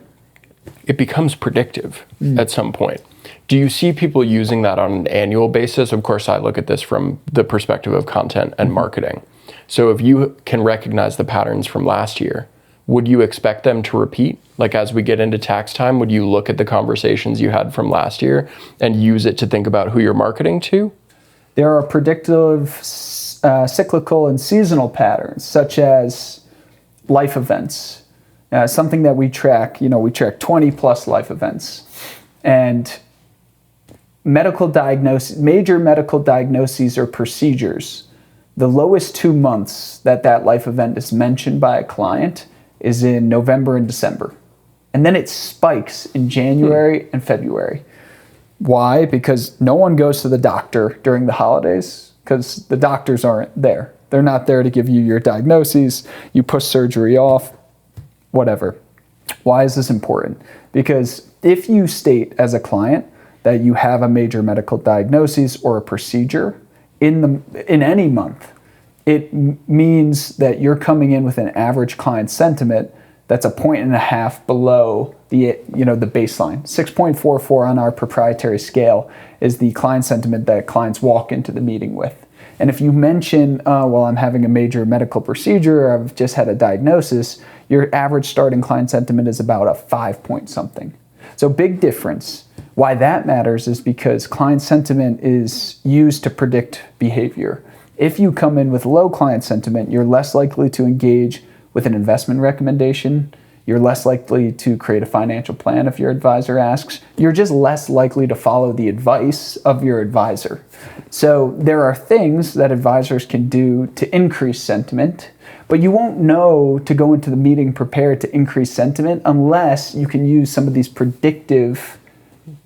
it becomes predictive at some point. Do you see people using that on an annual basis? Of course, I look at this from the perspective of content and marketing. So if you can recognize the patterns from last year, would you expect them to repeat? Like as we get into tax time, would you look at the conversations you had from last year and use it to think about who you're marketing to? There are predictive, cyclical, and seasonal patterns, such as life events. Something that we track, we track 20 plus life events. And major medical diagnoses or procedures, the lowest 2 months that life event is mentioned by a client is in November and December. And then it spikes in January and February. Why? Because no one goes to the doctor during the holidays because the doctors aren't there. They're not there to give you your diagnoses. You push surgery off, whatever. Why is this important? Because if you state as a client that you have a major medical diagnosis or a procedure in any month, it means that you're coming in with an average client sentiment that's 1.5 points below the baseline. 6.44 on our proprietary scale is the client sentiment that clients walk into the meeting with. And if you mention, I'm having a major medical procedure, or I've just had a diagnosis, your average starting client sentiment is about a 5 point something. So big difference. Why that matters is because client sentiment is used to predict behavior. If you come in with low client sentiment, you're less likely to engage with an investment recommendation. You're less likely to create a financial plan if your advisor asks. You're just less likely to follow the advice of your advisor. So there are things that advisors can do to increase sentiment, but you won't know to go into the meeting prepared to increase sentiment unless you can use some of these predictive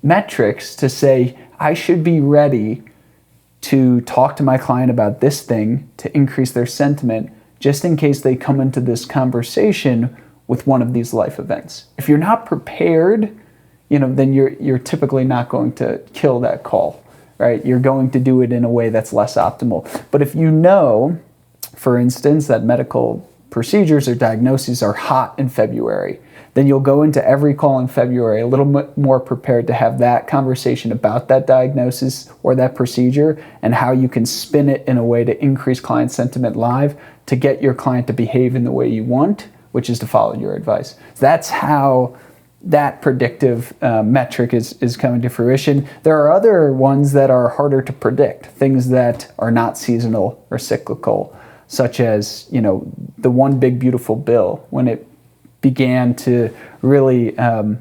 metrics to say, I should be ready to talk to my client about this thing to increase their sentiment, just in case they come into this conversation with one of these life events. If you're not prepared, then you're typically not going to kill that call, right? You're going to do it in a way that's less optimal. But if you know, for instance, that medical procedures or diagnoses are hot in February, then you'll go into every call in February a little bit more prepared to have that conversation about that diagnosis or that procedure and how you can spin it in a way to increase client sentiment live to get your client to behave in the way you want, which is to follow your advice. That's how that predictive metric is coming to fruition. There are other ones that are harder to predict, things that are not seasonal or cyclical, such as, the one big beautiful bill. When it began to really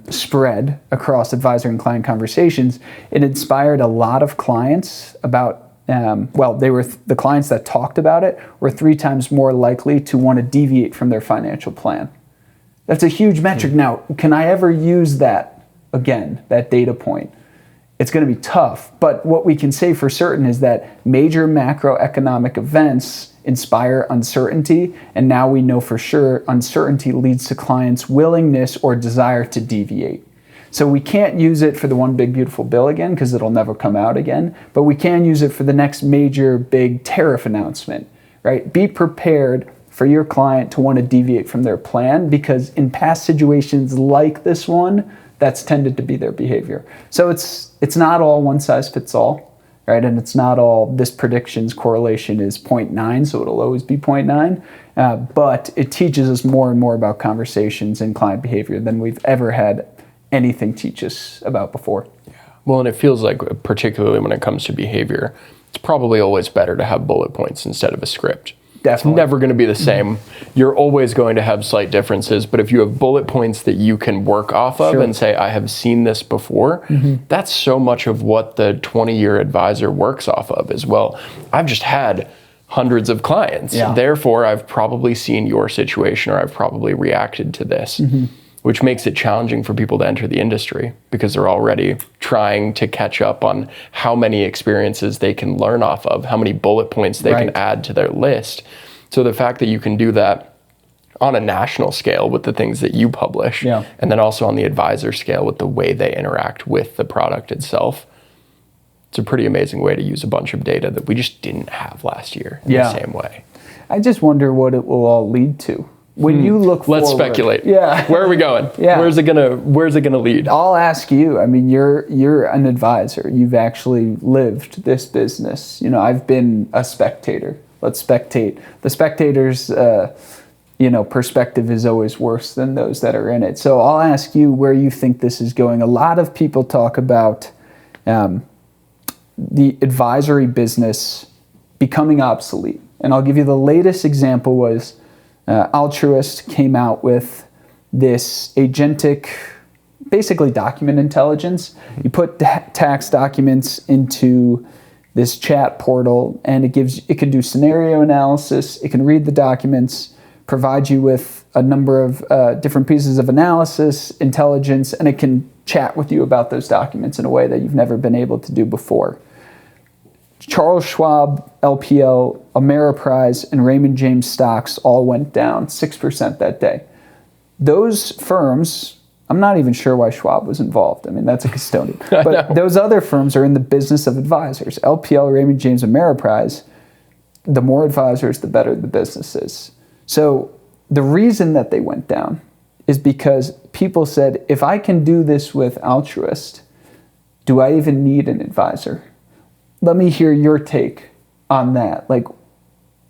spread across advisor and client conversations, it inspired a lot of clients about, the clients that talked about it were 3 times more likely to want to deviate from their financial plan. That's a huge metric. Now, can I ever use that again, that data point? it's going to be tough. But what we can say for certain is that major macroeconomic events inspire uncertainty, and now we know for sure uncertainty leads to clients' willingness or desire to deviate. So we can't use it for the one big beautiful bill again because it'll never come out again, but we can use it for the next major big tariff announcement, right? Be prepared for your client to want to deviate from their plan, because in past situations like this one, that's tended to be their behavior. So it's not all one size fits all, right? And it's not all this prediction's correlation is 0.9, so it'll always be 0.9. But it teaches us more and more about conversations and client behavior than we've ever had anything teach us about before. Yeah. Well, and it feels like, particularly when it comes to behavior, it's probably always better to have bullet points instead of a script. Definitely. It's never going to be the same. You're always going to have slight differences, but if you have bullet points that you can work off of and say, I have seen this before, that's so much of what the 20-year advisor works off of as well. I've just had hundreds of clients. Yeah. Therefore, I've probably seen your situation, or I've probably reacted to this. Which makes it challenging for people to enter the industry because they're already trying to catch up on how many experiences they can learn off of, how many bullet points they can add to their list. So the fact that you can do that on a national scale with the things that you publish, and then also on the advisor scale with the way they interact with the product itself, it's a pretty amazing way to use a bunch of data that we just didn't have last year in the same way. I just wonder what it will all lead to. When you look forward, let's speculate. Yeah. Where are we going? Where's it gonna lead? I'll ask you. I mean, you're an advisor. You've actually lived this business. You know, I've been a spectator. Let's spectate. The spectator's perspective is always worse than those that are in it. So I'll ask you where you think this is going. A lot of people talk about the advisory business becoming obsolete. And I'll give you the latest example was Altruist came out with this agentic, basically document intelligence. You put tax documents into this chat portal, and it can do scenario analysis. It can read the documents, provide you with a number of different pieces of analysis, intelligence, and it can chat with you about those documents in a way that you've never been able to do before. Charles Schwab, LPL, Ameriprise, and Raymond James stocks all went down 6% that day. Those firms, I'm not even sure why Schwab was involved. I mean, that's a custodian. But those other firms are in the business of advisors. LPL, Raymond James, Ameriprise, the more advisors, the better the business is. So the reason that they went down is because people said, if I can do this with Altruist, do I even need an advisor? Let me hear your take on that. Like,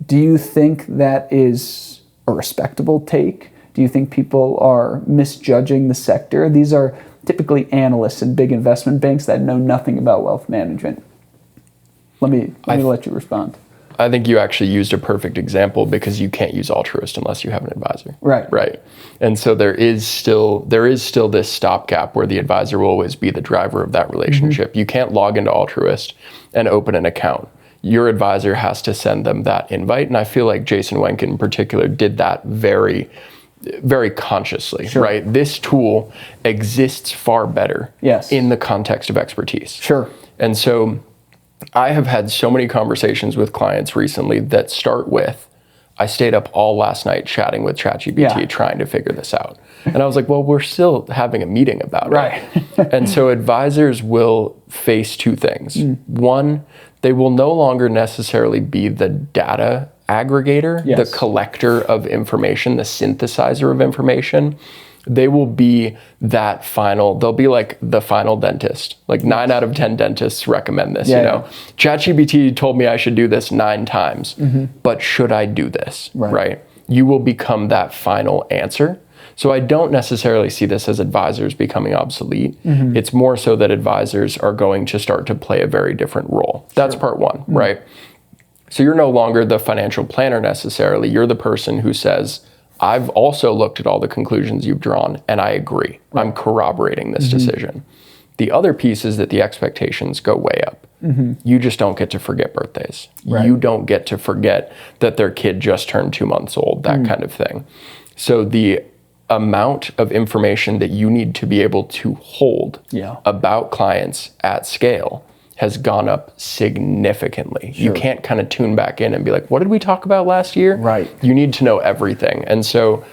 do you think that is a respectable take? Do you think people are misjudging the sector? These are typically analysts in big investment banks that know nothing about wealth management. Let me let you respond. I think you actually used a perfect example because you can't use Altruist unless you have an advisor. Right. And so there is still this stopgap where the advisor will always be the driver of that relationship. You can't log into Altruist and open an account. Your advisor has to send them that invite. And I feel like Jason Wenck in particular did that very, very consciously, right? This tool exists far better in the context of expertise. And so I have had so many conversations with clients recently that start with, I stayed up all last night chatting with ChatGPT trying to figure this out. And I was like, well, we're still having a meeting about it. And so advisors will face two things. One, they will no longer necessarily be the data aggregator, the collector of information, the synthesizer of information. They will be they'll be like the final dentist. Like 9 out of 10 dentists recommend this, you know. ChatGPT told me I should do this 9 times, but should I do this, right? You will become that final answer. So I don't necessarily see this as advisors becoming obsolete. It's more so that advisors are going to start to play a very different role. That's part one, right? So you're no longer the financial planner necessarily. You're the person who says, I've also looked at all the conclusions you've drawn and I agree. I'm corroborating this decision. The other piece is that the expectations go way up. You just don't get to forget birthdays. You don't get to forget that their kid just turned 2 months old, that kind of thing. So the amount of information that you need to be able to hold about clients at scale has gone up significantly. Sure. You can't kind of tune back in and be like, what did we talk about last year? Right. You need to know everything. And so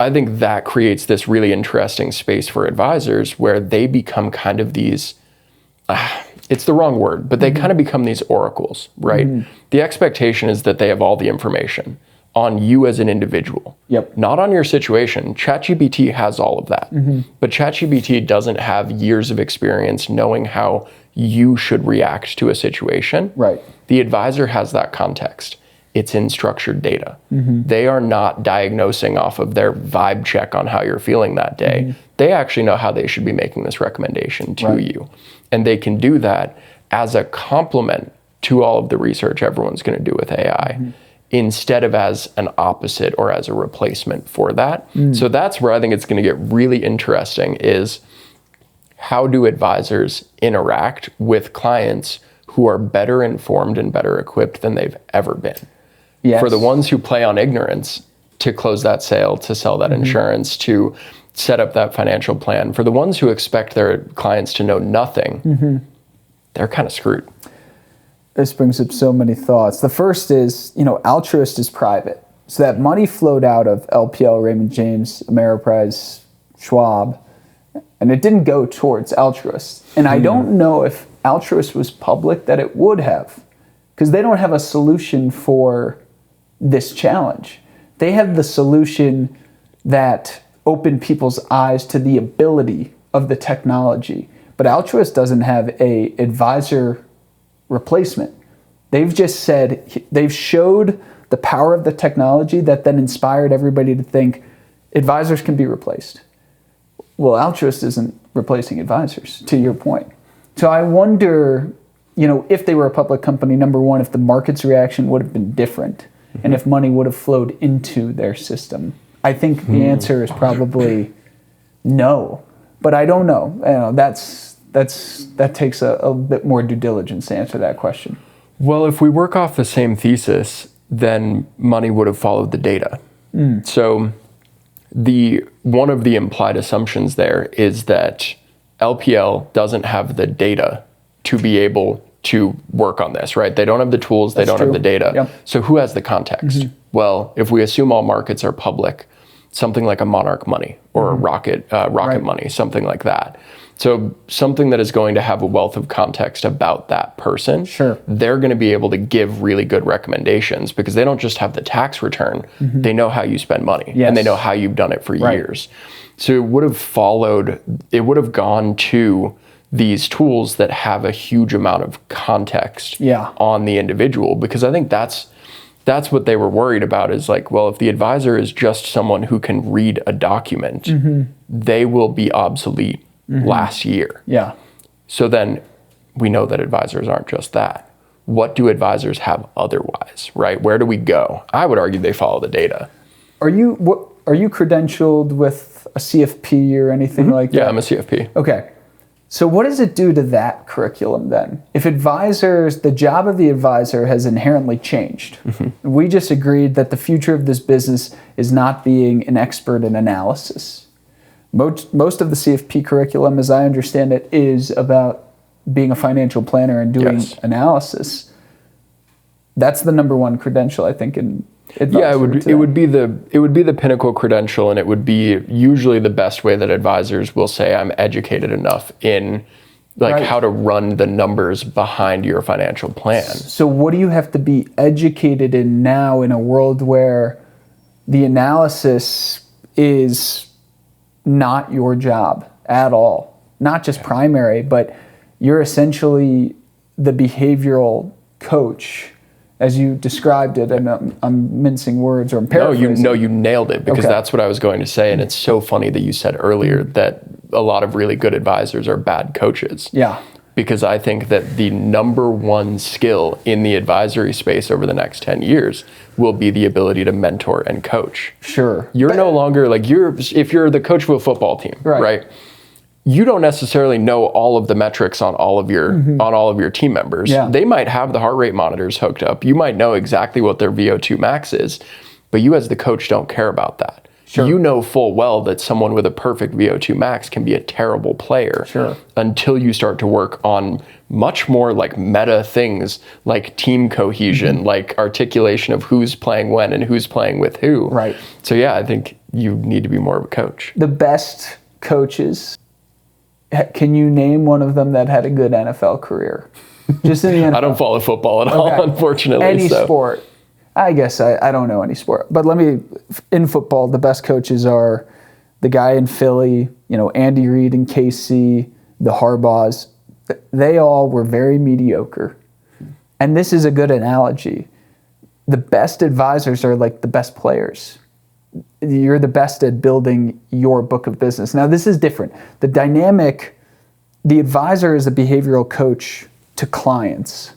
I think that creates this really interesting space for advisors where they become kind of these, it's the wrong word, but they kind of become these oracles, right? The expectation is that they have all the information on you as an individual, not on your situation. ChatGPT has all of that, but ChatGPT doesn't have years of experience knowing how you should react to a situation. Right. The advisor has that context. It's in structured data. They are not diagnosing off of their vibe check on how you're feeling that day. They actually know how they should be making this recommendation to you. And they can do that as a complement to all of the research everyone's going to do with AI, instead of as an opposite or as a replacement for that. So that's where I think it's going to get really interesting, is how do advisors interact with clients who are better informed and better equipped than they've ever been? Yes. For the ones who play on ignorance to close that sale, to sell that insurance, to set up that financial plan, for the ones who expect their clients to know nothing, they're kind of screwed. This brings up so many thoughts. The first is, Altruist is private. So that money flowed out of LPL, Raymond James, Ameriprise, Schwab, and it didn't go towards Altruist. And I don't know if Altruist was public that it would have, because they don't have a solution for this challenge. They have the solution that opened people's eyes to the ability of the technology. But Altruist doesn't have a advisor replacement. They've just said, they've showed the power of the technology that then inspired everybody to think advisors can be replaced. Well, Altruist isn't replacing advisors, to your point. So I wonder, if they were a public company, number one, if the market's reaction would have been different, and if money would have flowed into their system. I think the answer is probably no, but I don't know. That takes a bit more due diligence to answer that question. Well, if we work off the same thesis, then money would have followed the data. So one of the implied assumptions there is that LPL doesn't have the data to be able to work on this, right? They don't have the tools, they don't have the data. So who has the context? Well, if we assume all markets are public, something like a Monarch Money or a Rocket Money, something like that. So something that is going to have a wealth of context about that person, they're going to be able to give really good recommendations, because they don't just have the tax return, they know how you spend money, and they know how you've done it for years. So it would have gone to these tools that have a huge amount of context on the individual, because I think that's what they were worried about, is like, well, if the advisor is just someone who can read a document, they will be obsolete last year. So then we know that advisors aren't just that. What do advisors have otherwise, right? Where do we go? I would argue they follow the data. Are you credentialed with a CFP or anything like that? Yeah, I'm a CFP. Okay. So what does it do to that curriculum then? If the job of the advisor has inherently changed, we just agreed that the future of this business is not being an expert in analysis. Most of the CFP curriculum, as I understand it, is about being a financial planner and doing analysis. That's the number one credential, I think, in advisory. It would be the pinnacle credential, and it would be usually the best way that advisors will say, I'm educated enough in how to run the numbers behind your financial plan. So what do you have to be educated in now, in a world where the analysis is not your job at all? Not just primary, but you're essentially the behavioral coach, as you described it, and I'm mincing words, or I'm paraphrasing. No, you nailed it, because that's what I was going to say. And it's so funny that you said earlier that a lot of really good advisors are bad coaches. Because I think that the number one skill in the advisory space over the next 10 years will be the ability to mentor and coach. You're no longer if you're the coach of a football team, right? You don't necessarily know all of the metrics on all of your team members. They might have the heart rate monitors hooked up. You might know exactly what their VO2 max is, but you as the coach don't care about that. Sure. You know full well that someone with a perfect VO2 max can be a terrible player until you start to work on much more like meta things like team cohesion, like articulation of who's playing when and who's playing with who. Right. So yeah, I think you need to be more of a coach. The best coaches, can you name one of them that had a good NFL career? Just in the NFL. I don't follow football at all, unfortunately. Any sport. I guess I don't know any sport. But in football, the best coaches are the guy in Philly, Andy Reid and KC, the Harbaughs. They all were very mediocre. And this is a good analogy. The best advisors are like the best players. You're the best at building your book of business. Now, this is different. The advisor is a behavioral coach to clients.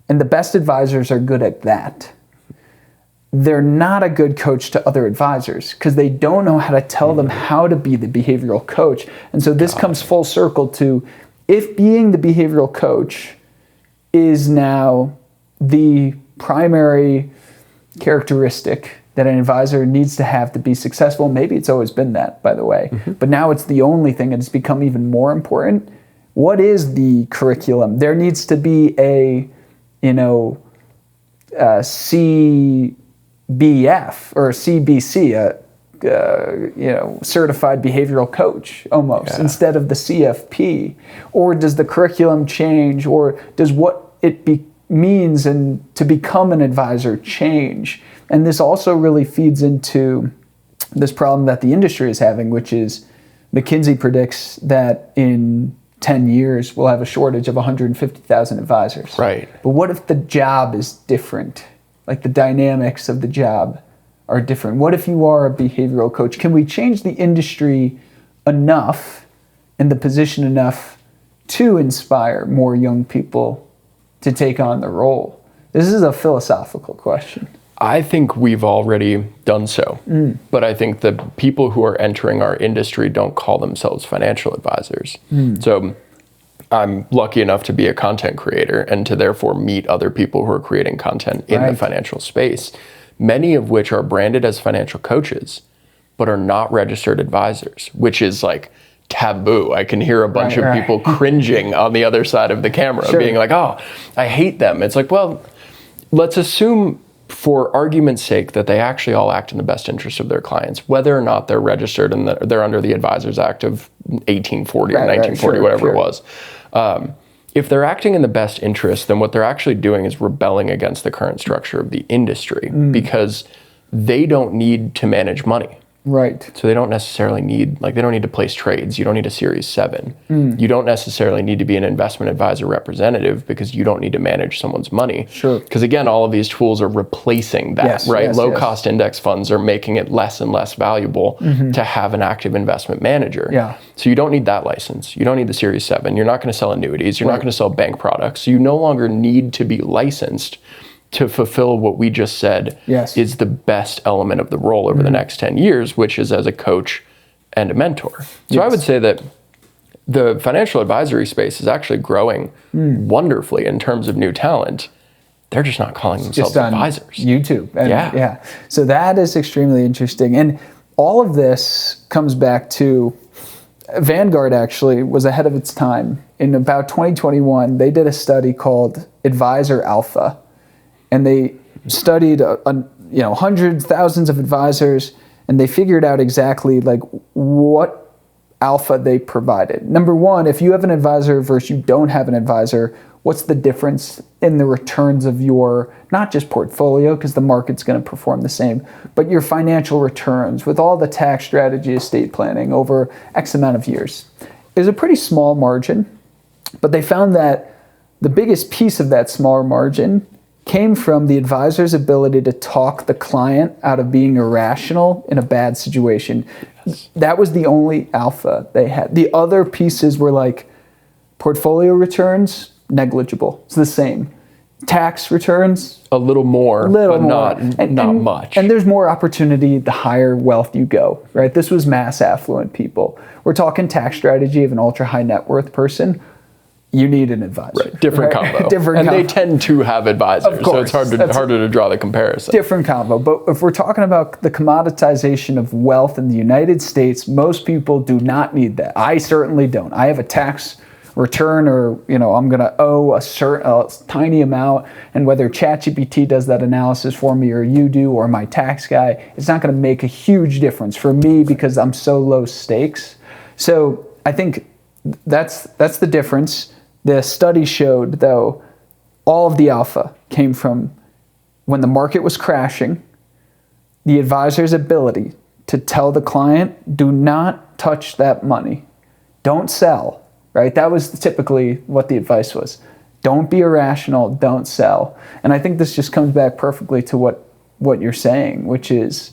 And the best advisors are good at that. They're not a good coach to other advisors because they don't know how to tell them how to be the behavioral coach. And so this comes full circle to, if being the behavioral coach is now the primary characteristic that an advisor needs to have to be successful, maybe it's always been that, by the way, but now it's the only thing and it's become even more important. What is the curriculum? There needs to be a CBF or CBC, certified behavioral coach almost, instead of the CFP? Or does the curriculum change, or does what it means and to become an advisor change? And this also really feeds into this problem that the industry is having, which is McKinsey predicts that in 10 years we'll have a shortage of 150,000 advisors. Right. But what if the job is different? Like the dynamics of the job are different. What if you are a behavioral coach? Can we change the industry enough and the position enough to inspire more young people to take on the role? This is a philosophical question. I think we've already done so, but I think the people who are entering our industry don't call themselves financial advisors. So I'm lucky enough to be a content creator and to therefore meet other people who are creating content in the financial space, many of which are branded as financial coaches, but are not registered advisors, which is like taboo. I can hear a bunch of people cringing on the other side of the camera, being like, oh, I hate them. It's like, well, let's assume for argument's sake that they actually all act in the best interest of their clients, whether or not they're registered and they're under the Advisors Act of 1840 or 1940, whatever it was. If they're acting in the best interest, then what they're actually doing is rebelling against the current structure of the industry because they don't need to manage money. Right. So they don't necessarily need, they don't need to place trades. You don't need a Series 7. You don't necessarily need to be an investment advisor representative because you don't need to manage someone's money. Sure. Because again, all of these tools are replacing that, right? Low-cost index funds are making it less and less valuable to have an active investment manager. Yeah. So you don't need that license. You don't need the Series 7. You're not going to sell annuities. You're not going to sell bank products. So you no longer need to be licensed to fulfill what we just said is the best element of the role over the next 10 years, which is as a coach and a mentor. So I would say that the financial advisory space is actually growing wonderfully in terms of new talent. They're just not calling themselves advisors. YouTube. And So that is extremely interesting. And all of this comes back to Vanguard actually was ahead of its time. In about 2021, they did a study called Advisor Alpha. And they studied, hundreds, thousands of advisors, and they figured out exactly what alpha they provided. Number one, if you have an advisor versus you don't have an advisor, what's the difference in the returns of your, not just portfolio, because the market's going to perform the same, but your financial returns with all the tax strategy, estate planning over X amount of years? It was a pretty small margin, but they found that the biggest piece of that smaller margin came from the advisor's ability to talk the client out of being irrational in a bad situation. That was the only alpha they had. The other pieces were like portfolio returns, negligible. It's the same. Tax returns, a little more, but not much. And there's more opportunity the higher wealth you go, right? This was mass affluent people. We're talking tax strategy of an ultra high net worth person. you need an advisor. Right. Different combo. Different and combo. they tend to have advisors, Of course. so it's harder to draw the comparison. Different combo. But if we're talking about the commoditization of wealth in the United States, most people do not need that. I certainly don't. I have a tax return, or I'm going to owe a tiny amount, and whether ChatGPT does that analysis for me or you do or my tax guy, it's not going to make a huge difference for me because I'm so low stakes. So I think that's the difference. The study showed, though, all of the alpha came from when the market was crashing, the advisor's ability to tell the client, do not touch that money. Don't sell, right? That was typically what the advice was. Don't be irrational, don't sell. And I think this just comes back perfectly to what you're saying, which is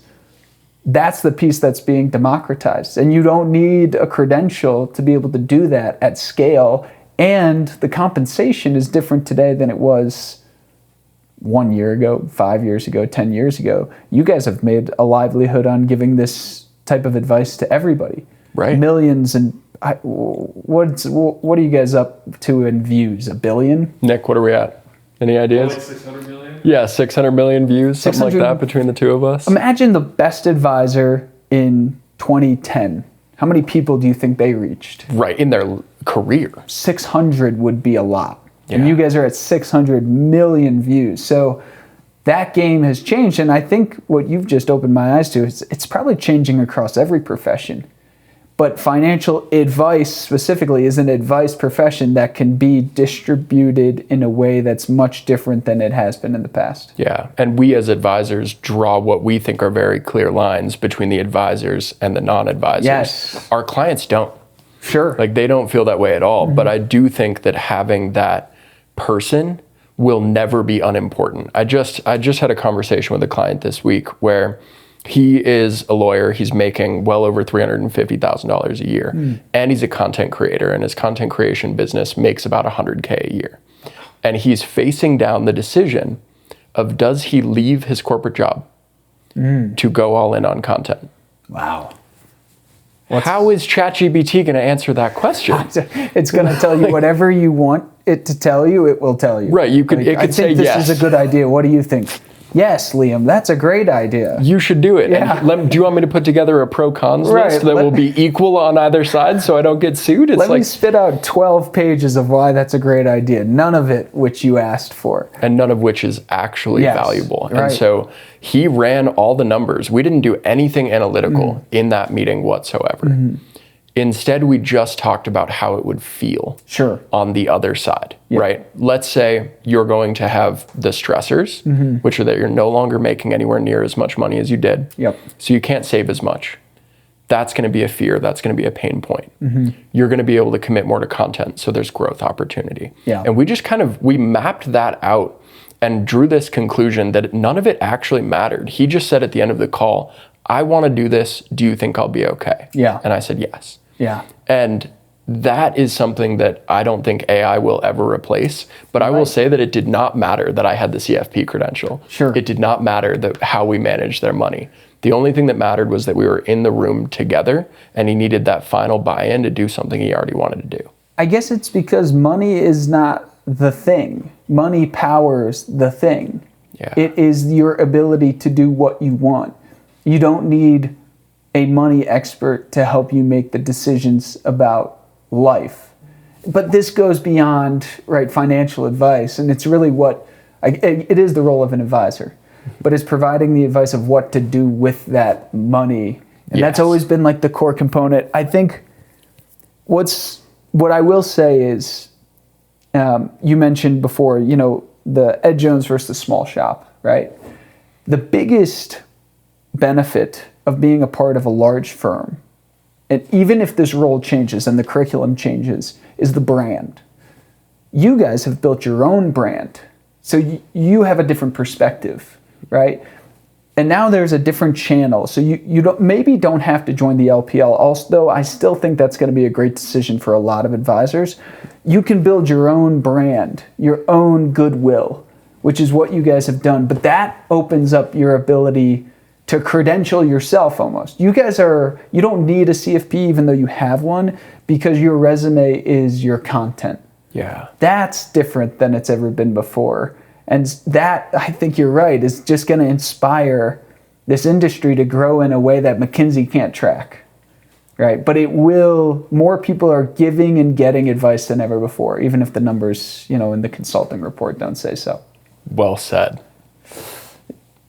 that's the piece that's being democratized. And you don't need a credential to be able to do that at scale. And the compensation is different today than it was 1 year ago, 5 years ago, 10 years ago. You guys have made a livelihood on giving this type of advice to everybody. Right. Millions and what are you guys up to in views? 1 billion? Nick, what are we at? Any ideas? Like 600 million? Yeah, 600 million views, something like that between the two of us. Imagine the best advisor in 2010. How many people do you think they reached? Right, in their career. 600 would be a lot. Yeah. And you guys are at 600 million views. So that game has changed. And I think what you've just opened my eyes to is it's probably changing across every profession. But financial advice specifically is an advice profession that can be distributed in a way that's much different than it has been in the past. Yeah, and we as advisors draw what we think are very clear lines between the advisors and the non-advisors. Yes. Our clients don't. Sure. Like, they don't feel that way at all. Mm-hmm. But I do think that having that person will never be unimportant. I just had a conversation with a client this week where he is a lawyer. He's making well over $350,000 a year. And he's a content creator, and his content creation business makes about $100K a year. And he's facing down the decision of, does he leave his corporate job to go all in on content? Wow. How is ChatGPT going to answer that question? It's going to tell you whatever you want it to tell you, it will tell you. Right. It could say yes. This is a good idea. What do you think? Yes, Liam, that's a great idea. You should do it. Yeah. And do you want me to put together a pro-cons list that will be equal on either side so I don't get sued? Let me spit out 12 pages of why that's a great idea. None of it which you asked for. And none of which is actually valuable. Right. And so he ran all the numbers. We didn't do anything analytical in that meeting whatsoever. Instead, we just talked about how it would feel on the other side, right? Let's say you're going to have the stressors, which are that you're no longer making anywhere near as much money as you did. So you can't save as much. That's going to be a fear. That's going to be a pain point. You're going to be able to commit more to content, so there's growth opportunity. And we just we mapped that out and drew this conclusion that none of it actually mattered. He just said at the end of the call, I want to do this. Do you think I'll be okay? And I said, yes. And that is something that I don't think AI will ever replace. But I will say that it did not matter that I had the CFP credential. It did not matter how we managed their money. The only thing that mattered was that we were in the room together, and he needed that final buy-in to do something he already wanted to do. I guess it's because money is not the thing. Money powers the thing. It is your ability to do what you want. You don't need a money expert to help you make the decisions about life. But this goes beyond financial advice, and it's really it is the role of an advisor, but it's providing the advice of what to do with that money. And that's always been the core component. I think what I will say is, you mentioned before, the Ed Jones versus the small shop, right? The biggest benefit of being a part of a large firm, and even if this role changes and the curriculum changes, is the brand. You guys have built your own brand, so you have a different perspective, right? And now there's a different channel, so you don't have to join the LPL, although I still think that's going to be a great decision for a lot of advisors. You can build your own brand, your own goodwill, which is what you guys have done, but that opens up your ability to credential yourself almost. You guys you don't need a CFP even though you have one, because your resume is your content. Yeah. That's different than it's ever been before. And that, I think you're right, is just going to inspire this industry to grow in a way that McKinsey can't track. Right? But it will, more people are giving and getting advice than ever before, even if the numbers, in the consulting report don't say so. Well said.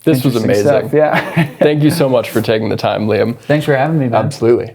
This was amazing. Stuff, yeah. Thank you so much for taking the time, Liam. Thanks for having me, man. Absolutely.